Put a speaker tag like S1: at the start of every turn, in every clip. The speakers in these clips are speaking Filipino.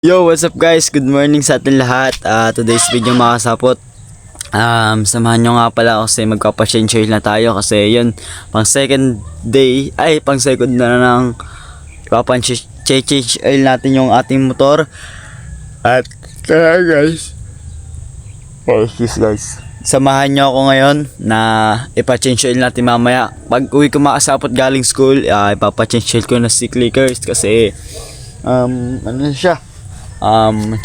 S1: Yo, what's up guys? Good morning sa atin lahat. Today's video mga kasapot. Samahan nyo nga pala ako kasi magpapa-change oil na tayo kasi yun, pang second na ng change oil natin yung ating motor. At guys, excuse guys, samahan nyo ako ngayon na ipa-change oil natin mamaya. Pag uwi ko makasapot galing school, ipapa-change oil ko na si Clickers kasi ano na siya,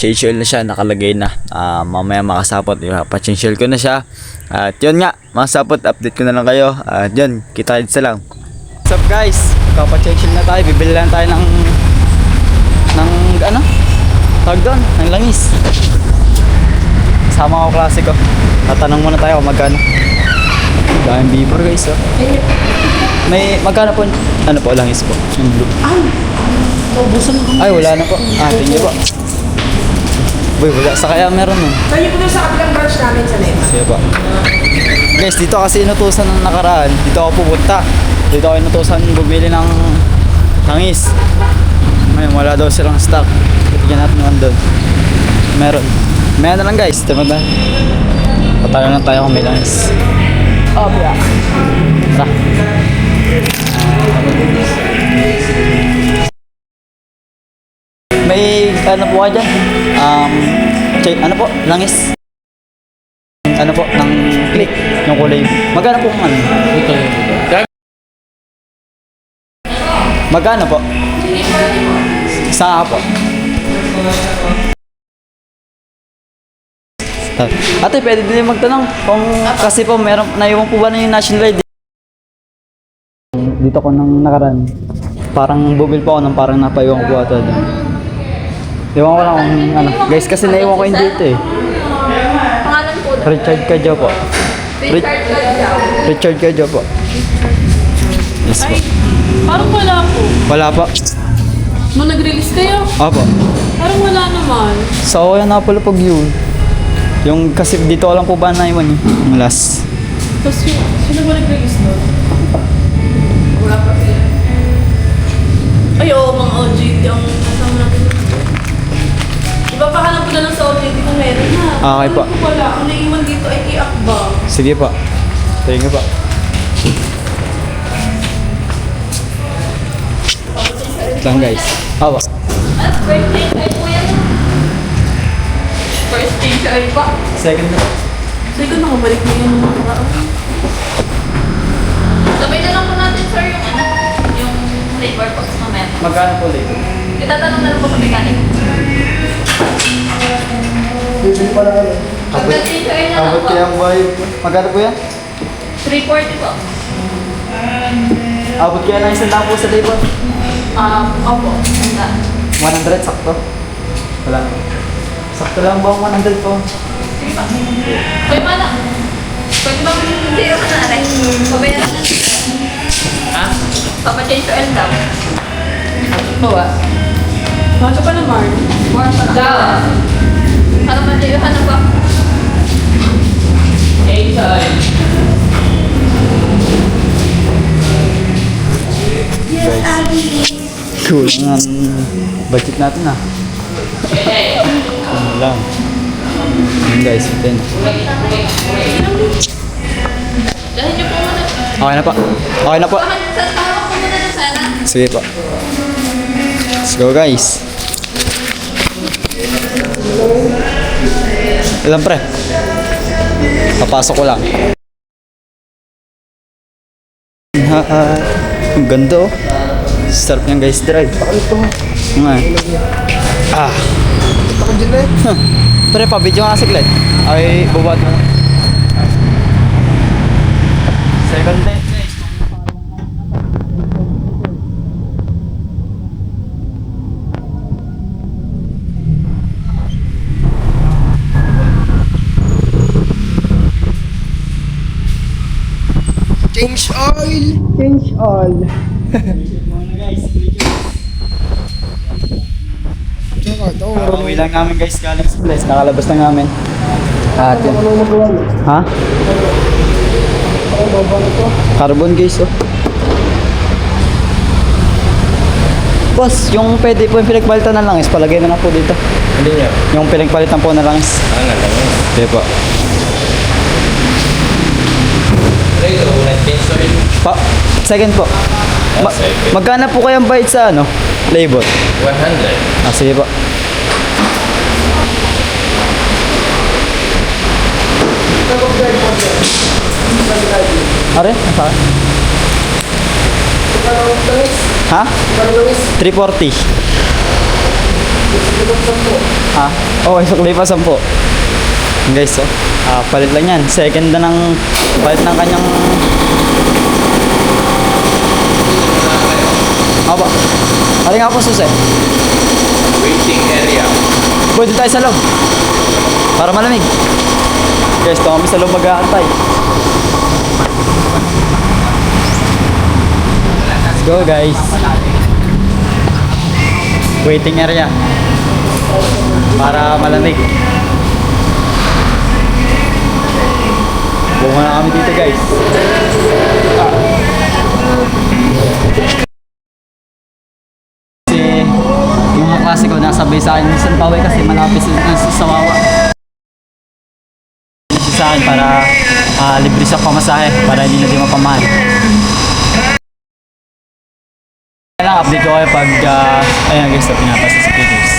S1: change oil na siya, nakalagay na. Mamaya makasapot, ipapa-change oil ko na siya. At yun nga, makasapot, update ko na lang kayo. At yun, kita-kits lang. What's up guys, ipapa-change oil na tayo. Bibili lang tayo ng ano, tawag doon, ng langis. Kasama ko klase ko. Tatanong muna tayo kung magkano. Daming bibor guys, oh. May magkano po, ano po, langis po, yung blue. Ay, wala na po. Tingin po. Boy, wala. Sa kaya meron nun.
S2: Kaya po sa kabilang branch namin sa Nema.
S1: Sige po. Guys, dito kasi inutusan ng nakaraan. Dito ako pupunta. Dito ako inutusan bumili ng langis. Ngayon, wala daw silang stock. Titigyan natin naman doon. Meron. Meron na lang guys. Tama ba? Patalo lang tayo kung may langis. Oh, yeah. Tara. May ano po ka dyan? Ano po? Langis? Ano po? Ng click? Yung kulay. Magkano po kung ano? Magkano po? Isa po. Ate, pwede din magtanong kung kasi po meron, naiwan po ba na yung national ID? Dito ko nang nakaraan. Parang bumil po ako nang parang napaiwan ko ata doon. Iwan ko lang kung ano. Guys, kasi naiwan ko yung dito eh.
S2: Pangalan po na.
S1: Richard Kadjo po. Richard Kadjo po. Yes po.
S2: Ay, parang wala po.
S1: Wala pa.
S2: Nung nag-release kayo,
S1: Opo.
S2: parang wala naman.
S1: So, yan na pala pag yun. Yung kasi dito ko lang po ba naiwan eh. Yung last.
S2: Tapos sino ba nag-release doon? Wala pa sila. Ay, oo, mga OJT ang kasama natin. Ipapahanap ko na lang sa OJT kung meron na.
S1: Okay po.
S2: Wala, ang naiwan dito ay kay Akbang.
S1: Sige po. Thank you po. Lang guys. Awa.
S2: At first thing ay po yan. First thing ay pa.
S1: Second na po.
S2: Second, nakabalik na yan ng mga tao.
S3: Sabay na lang po natin, sir, yung flavor box mamaya.
S1: Magkano po later?
S3: Itatanong na lang po sa mechanic.
S1: Bibili pa lang ano.
S3: Pagdating sir na lang
S1: Abot
S3: po.
S1: kaya ang bahay. Magkano po yan?
S3: 340 po.
S1: Abot kaya ng isang po sa labor?
S3: Opo. Handa.
S1: 100 sakto? Wala. Sakto lang ba ang 100 po?
S3: Sige pa. Kuya mana. Pwede ba zero ka na aray? Pabayaran na. Ha? Papa-change oil daw. Bawa.
S2: Masa pa naman.
S3: More pa lang. Ano man tayo? Ano ba? Change oil.
S1: Guys. Kulang ang budget natin ah. Ano lang. Ayan guys, 10.
S3: Dahil niyo po muna.
S1: Okay na po. Okay na po.
S3: Tawag ko muna na sana.
S1: Sige po. Let's go guys. Ilan pre? Papasok ko lang. Ang ganda oh. Sarap niyan guys drive. Nga. Pre, pa-video nga saglit. Ay, bubat mo. Second day guys.
S4: Change oil! Change oil!
S1: Uwi lang namin guys galing sa place. Nakalabas na namin. At yun. Ha? Carbon guys oh. Boss, yung pwede po yung pinagpalitan na langis, palagay na lang po dito.
S5: Hindi niya.
S1: Yung pinagpalitan po na langis.
S5: Nga lang.
S1: Sige po.
S5: Rito, nag-change oil.
S1: Second po.
S5: Second.
S1: Magkano po kayang bayad sa ano? Labor.
S5: 100.
S1: Sige po. Are? Saan? Ha? 340. Ah, oh, isukli pa 10. Guys, oh. Palit lang yan. Second na ng palit ng kanyang Apa? Ano nga po susi?
S5: Waiting area.
S1: Pwede tayo sa loob. Para malamig. Guys, ito kami sa loob mag-aantay. Let's go guys. Waiting area. Para malamig. Bunga na kami dito guys. Kasi yung mga klase ko nasabay sa akin minsan paway kasi malapit sa Wawa. Sa akin para libre sa pamasahe para hindi na di mapamahal. Kailangan update ko kayo pag ayun guys, pinapasa sa videos.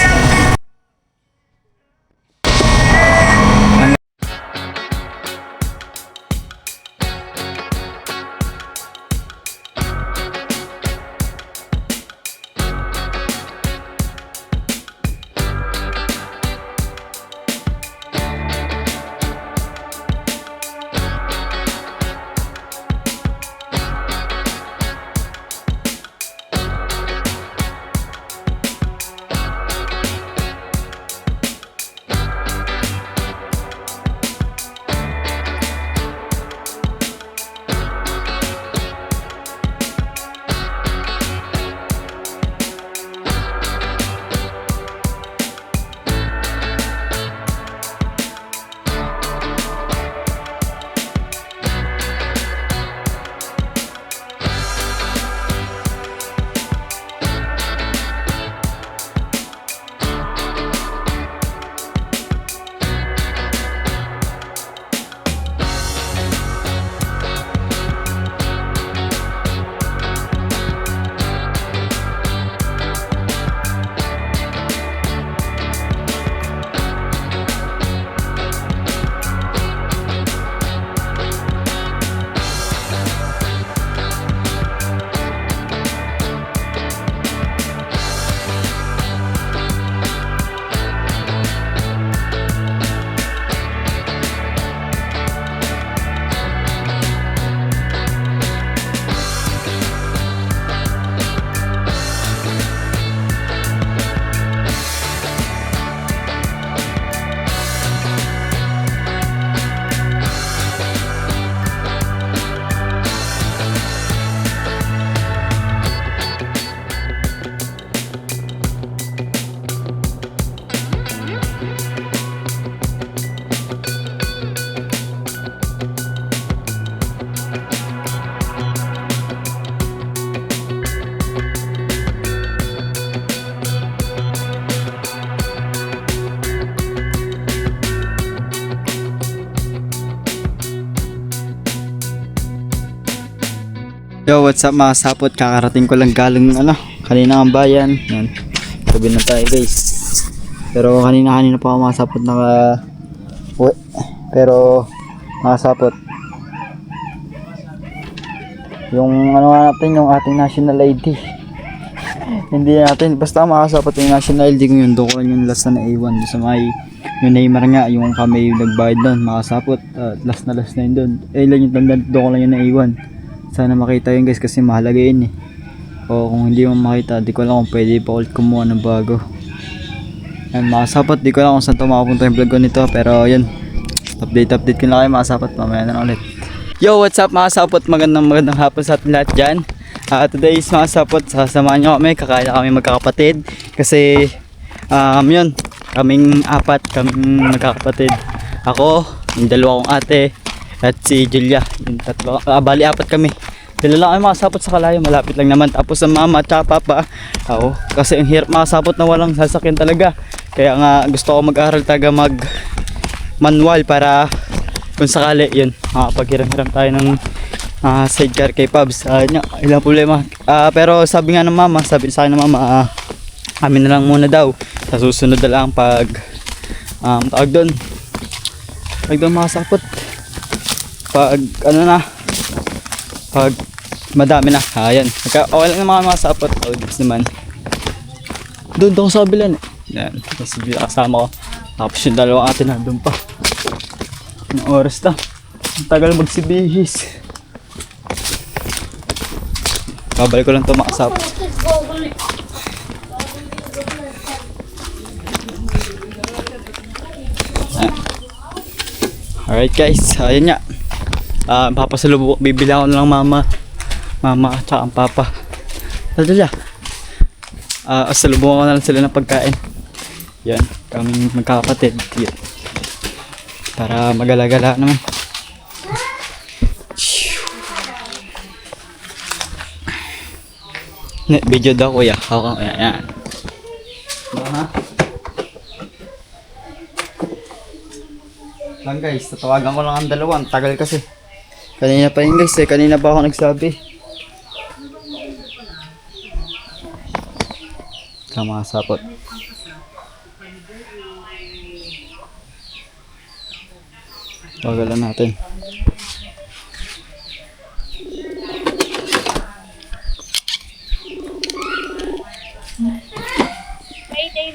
S1: Yo, what's up mga sapot? Kakarating ko lang galing kanina ang bayan. Yan. Sabi na tayo guys. Pero kanina pa ako mga sapot uwi. Pero mga sapot, yung natin, yung ating national ID. Hindi natin, basta mga sapot yung national ID ko yun. Doon ko lang yung last na A1. Doon sa may yung Neymar nga, yung kami yung nagbayad doon mga sapot. Last na yun doon. Lang yung tanda, doon ko lang yung A1. Sana makita yun guys kasi mahalaga yun eh. O kung hindi mo makita, di ko lang kung pwede pa ulit kumuha ng bago. Yan mga sapat, di ko lang kung saan ito makapunta yung vlog ko nito. Pero yun, update ko na kayo mga sapat, mamaya na ulit. Yo, what's up mga sapot, magandang hapon sa atin lahat dyan. Today is mga sapot, sasamahan nyo kami, kakain kami magkakapatid. Kasi yun, kaming kaming magkakapatid. Ako, yung dalawa kong ate, at si Julia, yung tatlo, bali apat kami. Dala lang kayo makasapot sa Kalayo, malapit lang naman. Tapos sa mama at papa, oo, kasi ang hirap makasapot na walang sasakyan talaga. Kaya nga gusto ko mag-aral talaga manual para kung sakali yun, makapaghiram-hiram tayo ng sidecar kay Pabs. Ilang problema. Pero sabi nga ng mama, sabi sa akin ng mama, amin na lang muna daw. Sa susunod na lang pag tawag doon makasapot. Pag ano na, pag madami na, ayan. Okay lang ng mga masapot. Gusto naman. Doon sa kabilan eh. Yan, kasi kasama ko. Tapos yung dalawang atin na doon pa. Ang oras na. Ang tagal magsibihis. Babalik ko lang ito makasapot. Alright guys, ayun nga. Bibila ko na lang mama at saka ang papa. Dadala. Salubungan ko na lang sila ng pagkain. Yan, kaming magkakapatid. Yan. Para magala-gala naman. Video daw kuya. Ako, yan. Lang guys, tatawagan ko lang ang dalawa. Ang tagal kasi. Kanina pa yun guys eh. Kanina pa ako nagsabi. Sama sapot. Tawagan natin.
S3: Mayday.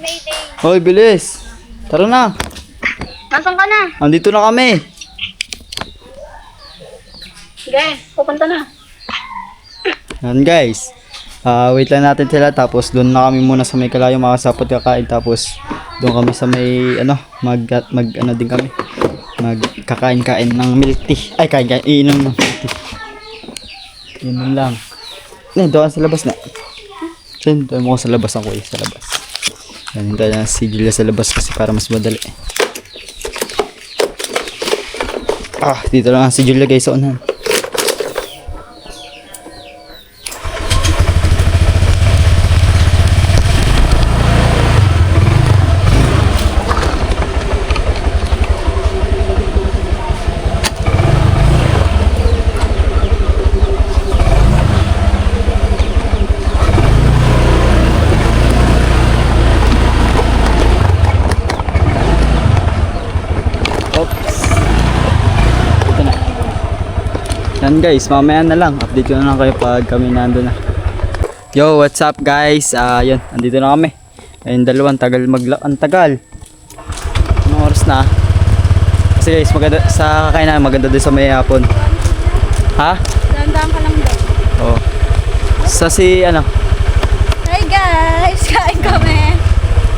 S1: Hoy, bilis. Tara na.
S3: Nasaan ka na?
S1: Andito na kami.
S3: Sige, pupunta na.
S1: Yan guys. Wait lang natin sila tapos doon na kami muna sa may Kalayo makasapot kakain tapos doon kami sa may mag din kami. Magkakain-kain ng milk tea. Ay, iinom ng milk tea. Iinom lang. Doon sa labas na. Doon mo sa labas ang kuya, sa labas. Yan, hintayin na si Julia sa labas kasi para mas madali. Dito lang si Julia guys sa unahan. Yan guys, mamaya na lang. Update ko na lang kayo pag kami nandun na. Yo, what's up guys? Yun, andito na kami. Ayun, dalawang tagal ang tagal. Anong oras na? Kasi guys, maganda sa kakain maganda din sa may hapon. Ha?
S3: Dandaan ka lang daw.
S1: Oo. Sa
S3: Hi guys! Kain kami!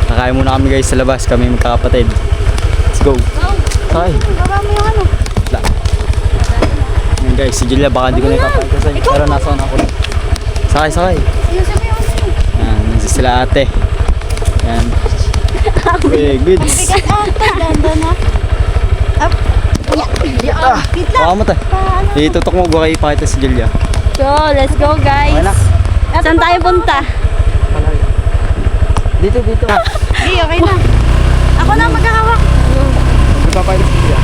S1: Kakain muna kami guys sa labas. Kami magkakapatid. Let's go. Sakay.
S3: Baba mo yung
S1: Yan guys, si Julia baka hindi ko na ipapagkasay. Pero nasa una ako. Sakay. Yan, nandiyan sila ate. Yan. Okay, goods.
S3: Ganda na. Up.
S1: Baka mo tayo. Itutok mo, huwag kayo ipakita si Julia.
S3: So, let's go guys.
S1: Okay na.
S3: Saan tayo punta?
S1: Dito.
S3: Hindi, okay na. Ako na maghahawak.
S1: Ipapakita si Julia.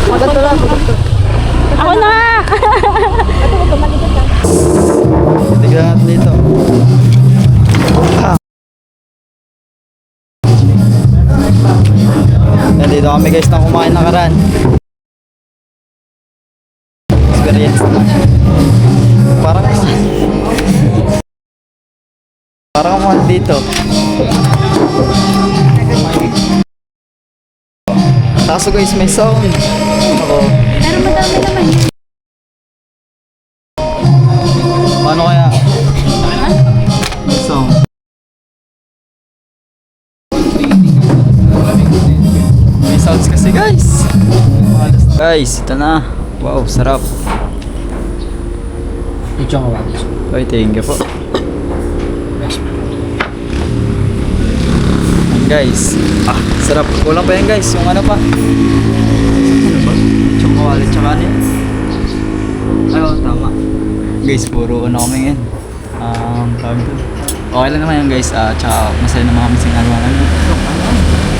S1: Maganda lang.
S3: Ako na!
S1: Tignan natin dito. Nandito kami guys na kumain na karan. Experience na. Parang kumain dito. Kaso guys may sound. Ako.
S3: Pero madami naman.
S1: Paano kaya? May sound. May sounds kasi guys. Guys, ito na. Wow, sarap.
S4: Ito ka ba?
S1: Ay, thank you po. Guys, sarap. Kulang pa yan guys, yung ano pa. Ano ba? Chocolate tsaka ano yan. guys, puro ano kami ngayon. Tawag doon. Okay lang naman yan guys, tsaka masaya naman kami sa ginagawa namin.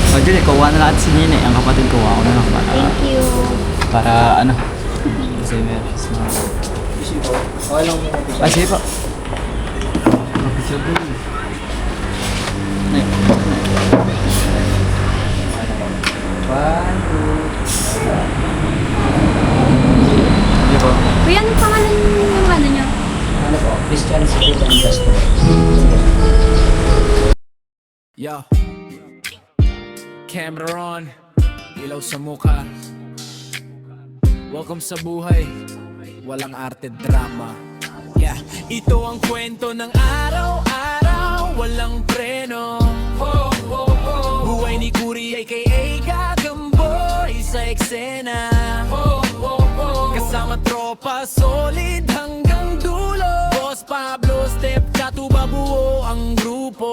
S1: O dyan, kuha na lahat si Nina, ang kapatid ko, ako na lang para,
S3: Thank you.
S1: para ano, kasi meron siya mga...
S4: Okay lang mo.
S1: Ah, sige po. Kapityo po. Sige po.
S3: Kuya, anong pangalan yung ano nyo?
S4: Ano po? Christian Spirit and Justice.
S6: Yo, camera on, ilaw sa mukha. Welcome sa buhay, walang arte drama. Yeah, ito ang kwento ng araw-araw, walang preno. Buhay ni Kuri aka Gagamboy sa eksena. Kasama tropa, solid hanggang dulo. Boss Pablo, step katuba, buo ang grupo.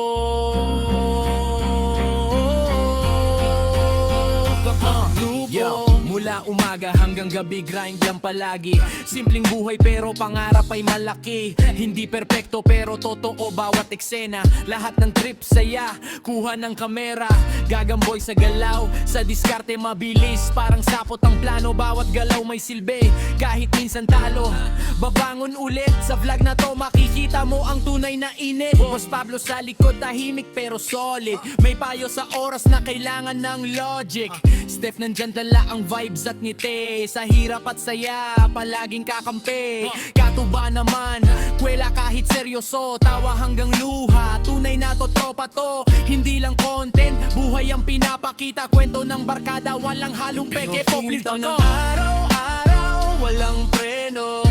S6: Yo, mula umaga hanggang gabi grind yan palagi. Simpleng buhay pero pangarap ay malaki. Hindi perpekto pero totoo bawat eksena. Lahat ng trip saya, kuha ng kamera. Gagamboy sa galaw, sa diskarte mabilis. Parang sapot ang plano, bawat galaw may silbi. Kahit minsan talo, babangon ulit. Sa vlog na to makikita mo ang tunay na init. Boss Pablo sa likod, tahimik pero solid. May payo sa oras na kailangan ng logic. Steph nandyan dala ang vibes at ngiti. Sa hirap at saya, palaging kakampi. Katuba naman, kwela kahit seryoso. Tawa hanggang luha, tunay na to tropa to. Hindi lang content, buhay ang pinapakita. Kwento ng barkada, walang halong peke. Poplito ng araw-araw, walang preno.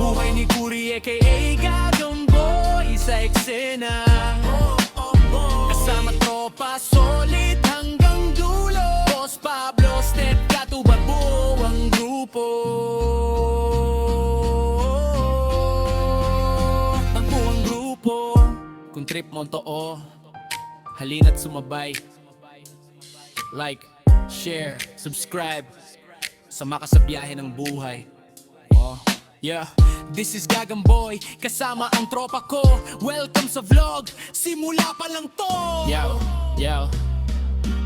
S6: Buhay ni Kuri aka Gagamboy sa eksena. Kasama tropa, solid hanggang dulo. Boss Pablo, step katuba, buo ang grupo. Ang buong grupo. Kung trip mo too, halina't sumabay. Like, share, subscribe. Sama ka sa biyahe ng buhay. Oh, yeah. This is Gagamboy, kasama ang tropa ko. Welcome sa vlog, simula pa lang to. Yo,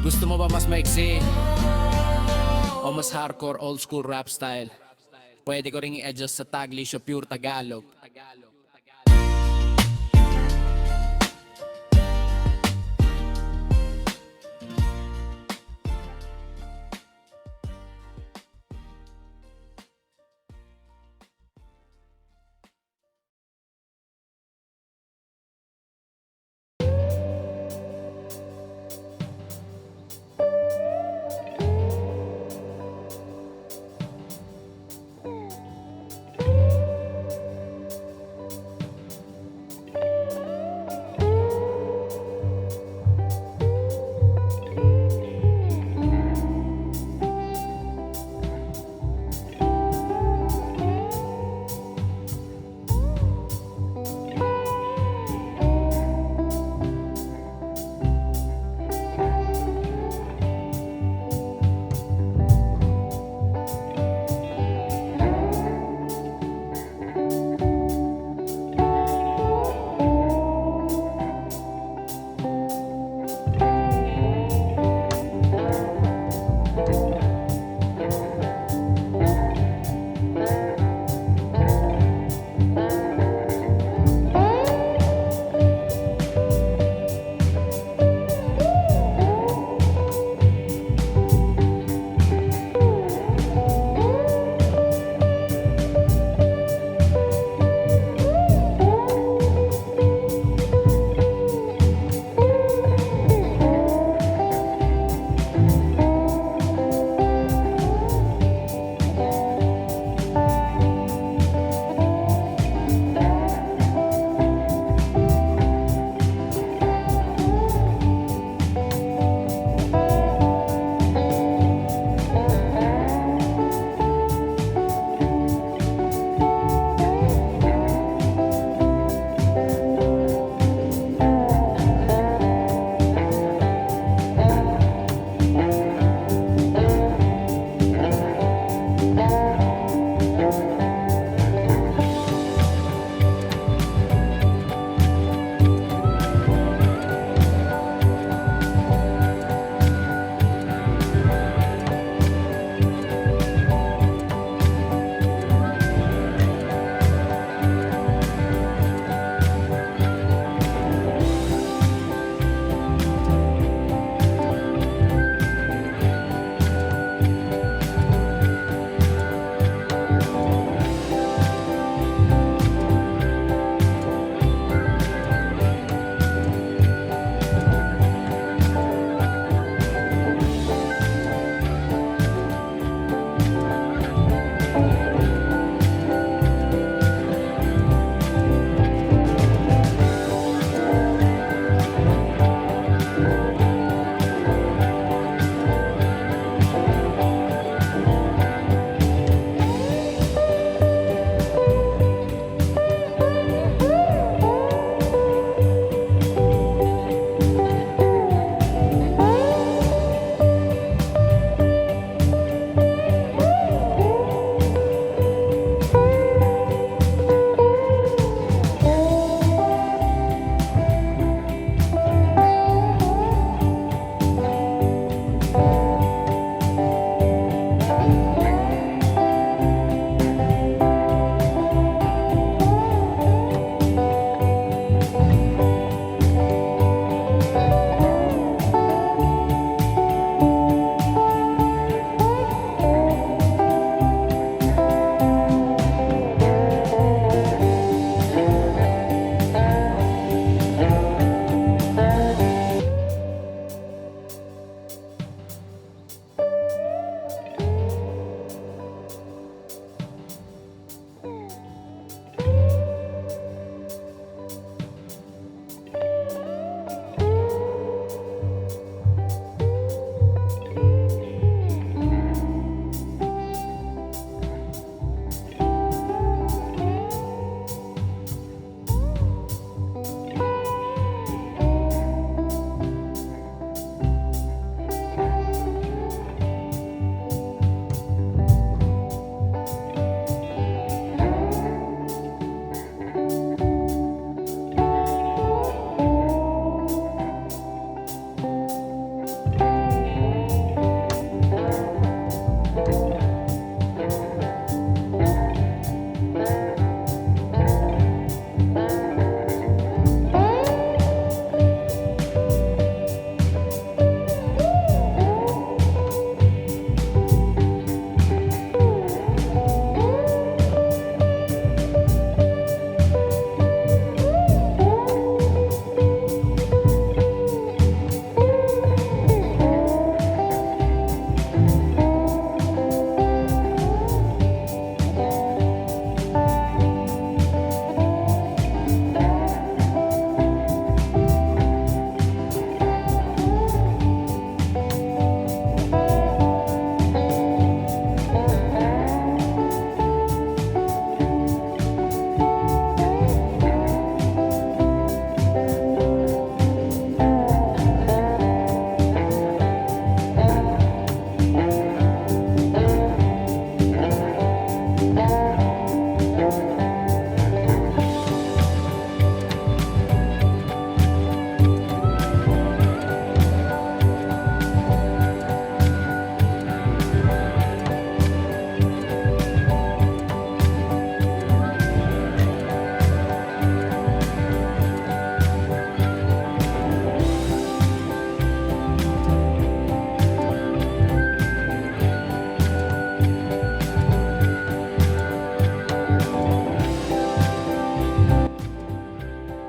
S6: gusto mo ba mas maiksi? O mas hardcore old school rap style? Pwede ko ring i-adjust sa Taglish o pure Tagalog.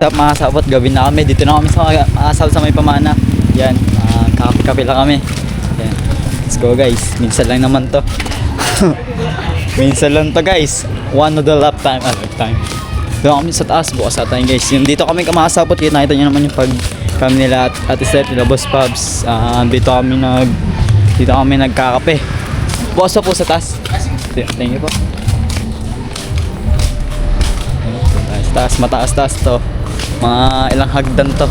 S1: Mga sabot, gabi na kami. Dito na kami sa mga sabot sa may pamana. Yan, kape-kape lang kami. Yan. Let's go guys. Minsan lang naman to. Minsan lang to guys. One of the lap time. Time. Doon kami sa taas. Bukas sa tayo guys. Yung dito kami kamakasabot. Yun, nakita nyo naman yung pag kami nila at Ate Steph, nila Boss Pubs. Dito kami nagkakape. Bukas po sa taas. Thank you po. Taas, mataas-taas to. Mga ilang hagdan to.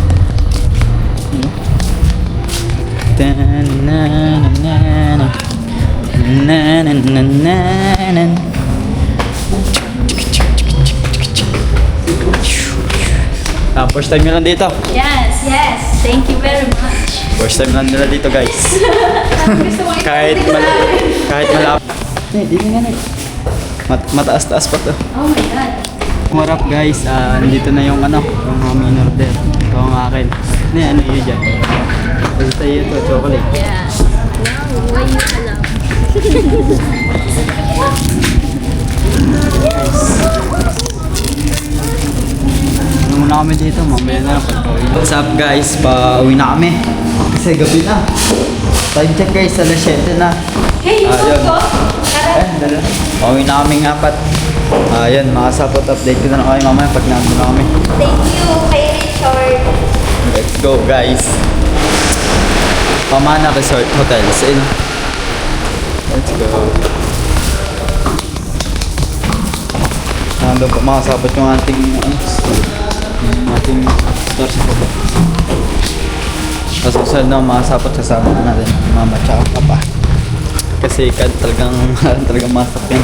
S1: First time nyo lang dito.
S3: Yes, yes. Thank you very much.
S1: First time lang nila dito guys. kahit malapit. Dito nga na. Mataas-taas pa to.
S3: Oh my God.
S1: What up guys, nandito na yung yung mga main order. Ito ang akin. Ano yun dyan? Basta yun ito, chocolate.
S3: Yeah. Wow, why you alam?
S1: Ano muna kami dito, mamaya na lang pagkawin. What's up guys, pauwi na kami. Kasi gabi na. Time check guys, alas 7 na.
S3: Hey, you
S1: Ayun.
S3: ko?
S1: Dala. Pauwi na kaming apat. Ayan, mga sapot update ko na lang kami mamaya pag nandun na kami.
S3: Thank you kay Richard.
S1: Let's go guys. Pamana Resort Hotels in. Let's go. Nandun pa mga sapot yung ating store sa baba. Sa susunod na mga sapot sasama na natin mama tsaka papa. Kasi talagang masap yan.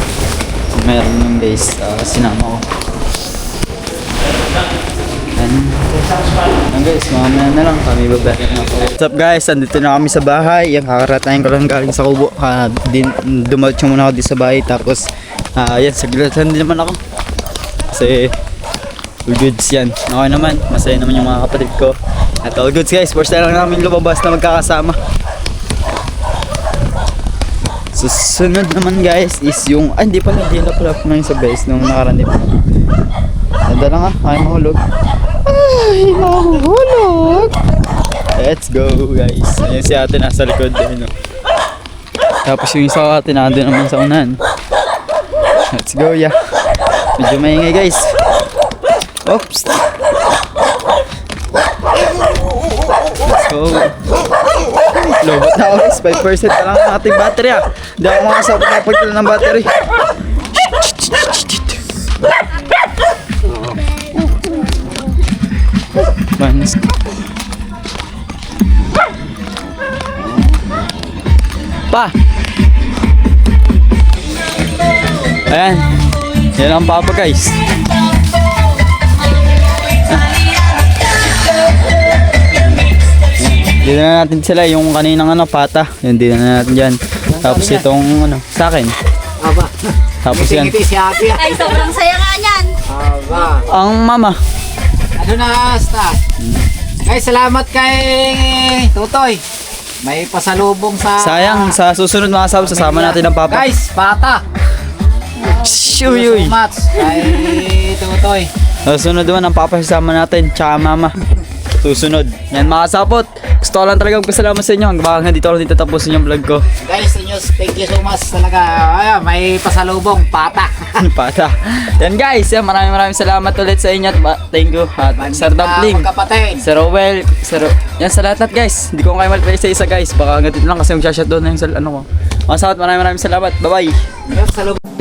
S1: Meron yung guys, sinama ko. Yan guys, mamaya na lang kami babalik na po. What's up guys, andito na kami sa bahay. Yung kakaratayin ko lang galing sa kubo. Dumalatyo muna ako dito sa bahay. Tapos, yan, saglatan din naman ako. Kasi, all goods yan. Okay naman, masaya naman yung mga kapatid ko. At all goods guys, first time lang namin lumabas na magkakasama. Susunod naman guys is yung hindi pala na yung sa base nung nakaraan din. Nada lang ay mahulog. Ay, mahulog. Let's go guys. Ayun si ate nasa likod din. Tapos yung isa ate nandun naman sa unahan. Let's go yeah. Medyo maingay guys. Oops. Let's go. Lobot na ako guys, 5% na lang ang ating battery ah. Hindi ako makasabot na pagkala ng battery. Manis. Pa! Ayan. Yan ang papa guys. Dito na natin sila yung kaninang pata. Yun, dito na natin dyan. Tapos itong sa akin.
S4: Aba.
S1: Tapos yan.
S4: Ngiti si Ate.
S3: Ay, sobrang saya nga niyan.
S4: Aba.
S1: Ang mama.
S4: Ano na, Stas? Guys, salamat kay Tutoy. May pasalubong sa...
S1: Sayang, sa susunod mga sabot, sasama natin ang papa.
S4: Guys, bata.
S1: Shuyuy.
S4: So much kay Tutoy.
S1: Susunod naman ang papa sasama natin, tsaka mama. Susunod. Yan mga sapot. Gusto ko lang talagang pasalamat sa inyo. Hanggang dito ako tapusin yung vlog ko.
S4: Guys, inyo, thank you so much talaga. Ayan, may pasalubong, pata.
S1: Pata. Yan guys, yan, maraming salamat ulit sa inyo. Thank you. At Sir Dumpling,
S4: Magkapatid.
S1: Sir Rowell, yan sa lahat guys. Hindi ko kayo malpay isa-isa guys. Baka hanggang dito lang kasi mag-shoutout doon na yung sa ano ko. Mga sapot, maraming salamat. Bye-bye.
S4: Pasalubong.